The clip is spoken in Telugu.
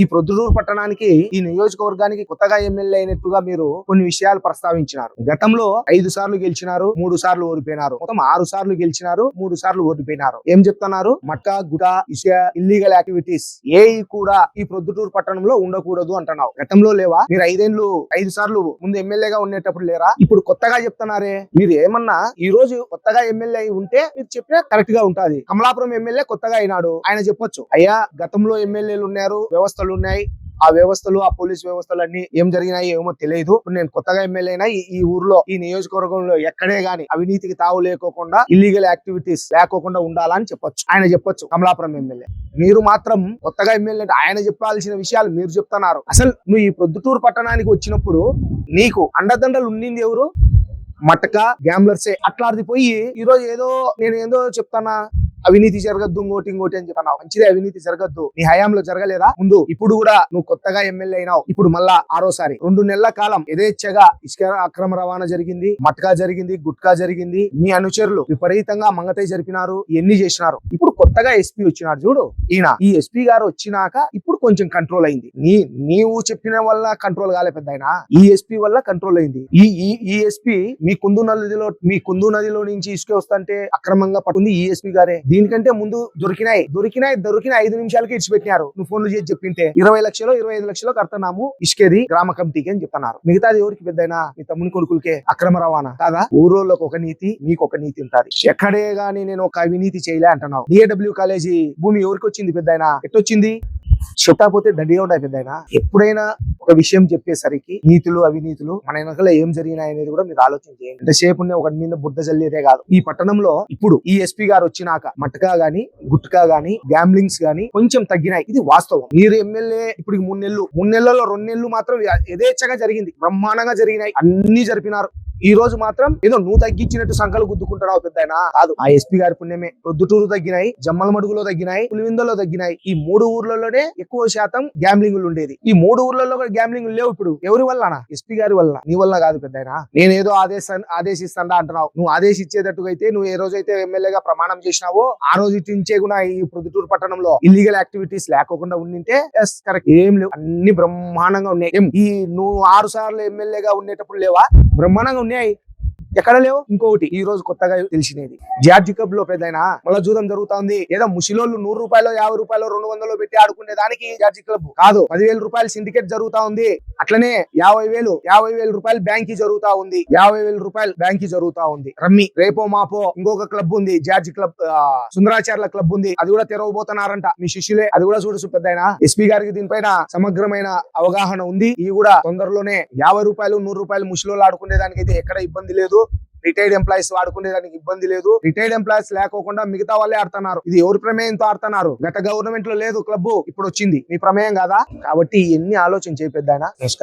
ఈ ప్రొద్దుటూరు పట్టణానికి ఈ నియోజకవర్గానికి కొత్తగా ఎమ్మెల్యే అయినట్టుగా మీరు కొన్ని విషయాలు ప్రస్తావించినారు. గతంలో 5 సార్లు గెలిచినారు, 3 సార్లు ఓడిపోయినారు. మొత్తం 6 సార్లు గెలిచినారు, 3 సార్లు ఓడిపోయినారు. ఏం చెప్తున్నారు? మట్కా, గుటా, ఇసుక, ఇల్లీగల్ యాక్టివిటీస్ ఏవి కూడా ఈ ప్రొద్దుటూరు పట్టణంలో ఉండకూడదు అంటున్నావు. గతంలో లేవా? మీరు 5 సార్లు ముందు ఎమ్మెల్యేగా ఉండేటప్పుడు లేరా? ఇప్పుడు కొత్తగా చెప్తున్నారే. మీరు ఏమన్నా ఈ రోజు కొత్తగా ఎమ్మెల్యే అయి ఉంటే మీరు చెప్పినా కరెక్ట్ గా ఉంటది. కమలాపురం ఎమ్మెల్యే కొత్తగా అయినాడు, ఆయన చెప్పొచ్చు, అయ్యా గతంలో ఎమ్మెల్యేలు ఉన్నారు, వ్యవస్థలు ఉన్నాయి, ఆ వ్యవస్థలు, ఆ పోలీస్ వ్యవస్థలు అన్ని ఏం జరిగినాయి ఏమో తెలియదు. నేను కొత్తగా ఎమ్మెల్యే అయినా ఈ ఊర్లో, ఈ నియోజకవర్గంలో ఎక్కడే గాని అవినీతికి తావు లేకోకుండా, ఇల్లీగల్ యాక్టివిటీస్ లేకోకుండా ఉండాలని చెప్పొచ్చు, ఆయన చెప్పొచ్చు కమలాపురం ఎమ్మెల్యే. మీరు మాత్రం కొత్తగా ఎమ్మెల్యే అంటే ఆయన చెప్పాల్సిన విషయాలు మీరు చెప్తున్నారు. అసలు నువ్వు ఈ ప్రొద్దుటూరు పట్టణానికి వచ్చినప్పుడు నీకు అండదండలు ఉండింది ఎవరు? మటకా, గ్యాంబ్లర్సే. అట్లాంటిది పోయి ఈ రోజు నేను ఏదో చెప్తానా, అవినీతి జరగద్దు, ఇంకోటి అని చెప్పాను. మంచిదే, అవినీతి జరగద్దు. నీ హయాంలో జరగలేదా ముందు? ఇప్పుడు కూడా నువ్వు కొత్తగా ఎమ్మెల్యే అయినావు, ఇప్పుడు మళ్ళా 6వసారి 2 నెలల కాలం యథేచ్ఛగా ఇసుక అక్రమ రవాణా జరిగింది, మట్కా జరిగింది, గుట్కా జరిగింది. మీ అనుచరులు విపరీతంగా మంగతై జరిపినారు, ఎన్ని చేసినారు. ఇప్పుడు కొత్తగా ఎస్పీ వచ్చినాడు చూడు, ఈయన. ఈ ఎస్పీ గారు వచ్చినాక ఇప్పుడు కొంచెం కంట్రోల్ అయింది. నీవు చెప్పిన వల్ల కంట్రోల్ కాలే పెద్ద ఆయన, ఈ ఎస్పీ వల్ల కంట్రోల్ అయింది. ఈ ఎస్పీ మీ కుందు నదిలో నుంచి ఇసుక వస్తుంటే అక్రమంగా పట్టింది ఈ ఎస్పీ గారే. దీనికంటే ముందు దొరికినాయి 5 నిమిషాలకి ఇచ్చిపెట్టినారు. నువ్వు ఫోన్లు చేసి చెప్పింటే 20 లక్షలు 25 లక్షలు కడుతున్నాము ఇసుకేది గ్రామ కమిటీకి అని చెప్తున్నారు. మిగతాది ఎవరికి పెద్దయినా? మీ తమ్ముని కొడుకులకే అక్రమ రవాణా కాదా? ఊరోళ్ళకి ఒక నీతి, మీకు ఒక నీతి ఉంటుంది. ఎక్కడే గానీ నేను ఒక అవినీతి చేయలే అంటున్నావు. DAW కాలేజీ భూమి ఎవరికి వచ్చింది పెద్దయినా? ఎట్టొచ్చింది? చెప్పకపోతే దండిగా ఉంటాయి పెద్దయినా. ఎప్పుడైనా ఒక విషయం చెప్పేసరికి నీతులు అవినీతులు మన వెనకాల ఏం జరిగినాయి అనేది కూడా మీరు ఆలోచన చేయండి. ఎంతసేపు ఒకటి మీద బుద్ధ జల్లేదే కాదు. ఈ పట్టణంలో ఇప్పుడు ఈ ఎస్పీ గారు వచ్చినాక మట్కా గాని, గుట్కా గాని, గ్యాంబ్లింగ్స్ గాని కొంచెం తగ్గినాయి. ఇది వాస్తవం. మీరు ఎమ్మెల్యే ఇప్పుడు 3 నెలల్లో 2 నెలలు మాత్రం యథేచ్ఛగా జరిగింది, బ్రహ్మాండంగా జరిగినాయి, అన్ని జరిపినారు. ఈ రోజు మాత్రం ఏదో నువ్వు తగ్గించినట్టు సంకలు గుద్దుకుంటున్నావు పెద్దయినా. కాదు, ఆ ఎస్పీ గారి పుణ్యమే. ప్రొద్దుటూరు తగ్గినాయి, జమ్మలమడుగులో తగ్గినాయి, పులివిందలో తగ్గినాయి. ఈ 3 ఊర్లలోనే ఎక్కువ శాతం గ్యాంబ్లింగ్లు ఉండేది. ఈ 3 ఊర్లలో కూడా గ్యాంబ్లింగ్లు లేవు. ఇప్పుడు ఎవరి వల్లనా? ఎస్పీ గారి వల్ల, నీ వల్ల కాదు పెద్దయినా. నేనేదో ఆదేశిస్తాడా అంటున్నావు. నువ్వు ఆదేశించేటట్టుగా అయితే నువ్వు ఏ రోజైతే ఎమ్మెల్యేగా ప్రమాణం చేసినావో ఆ రోజు ఇట్టించే కూడా ఈ ప్రొద్దుటూరు పట్టణంలో ఇల్లీగల్ యాక్టివిటీస్ లేకోకుండా ఉండింటే ఎస్ కరెక్ట్. ఏం లేవు, అన్ని బ్రహ్మాండంగా ఉన్నాయి. ఈ నువ్వు 6 సార్లు ఎమ్మెల్యేగా ఉండేటప్పుడు లేవా? బ్రహ్మాండంగా ఉన్నాయి. ఎక్కడ లేవు. ఇంకొకటి ఈ రోజు కొత్తగా తెలిసినది, జార్జి క్లబ్ లో పెద్దయినా మళ్ళా జూదం జరుగుతా ఉంది. ఏదో ముసిలోళ్ళు 100 రూపాయలు 50 రూపాయలు 200 పెట్టి ఆడుకునే దానికి జార్జి క్లబ్ కాదు, 10,000 రూపాయలు సిండికేట్ జరుగుతా ఉంది. అట్లనే 50,000 రూపాయలు బ్యాంకీ జరుగుతా ఉంది, 50,000 రూపాయలు బ్యాంకీ జరుగుతా ఉంది. రమ్మి రేపో మాపో ఇంకొక క్లబ్ ఉంది, జార్జి క్లబ్, సుందరాచార్యుల క్లబ్ ఉంది, అది కూడా తెరవబోతున్నారంట మీ శిష్యులే. అది కూడా చూడు పెద్దయినా. ఎస్పీ గారికి దీనిపైన సమగ్రమైన అవగాహన ఉంది. ఇవి కూడా తొందరలోనే 50 రూపాయలు 100 రూపాయలు ముసిలోళ్ళు ఆడుకునే దానికైతే ఎక్కడ ఇబ్బంది లేదు. రిటైర్డ్ ఎంప్లాయీస్ వాడుకునే దానికి ఇబ్బంది లేదు. రిటైర్డ్ ఎంప్లాయీస్ లేకోకుండా మిగతా వాళ్ళే ఆడుతున్నారు. ఇది ఎవరి ప్రమేయంతో ఆడుతున్నారు? గత గవర్నమెంట్ లో లేదు క్లబ్, ఇప్పుడు వచ్చింది. మీ ప్రమేయం కాదా? కాబట్టి ఎన్ని ఆలోచన చేపెద్దానా. నమస్కారం.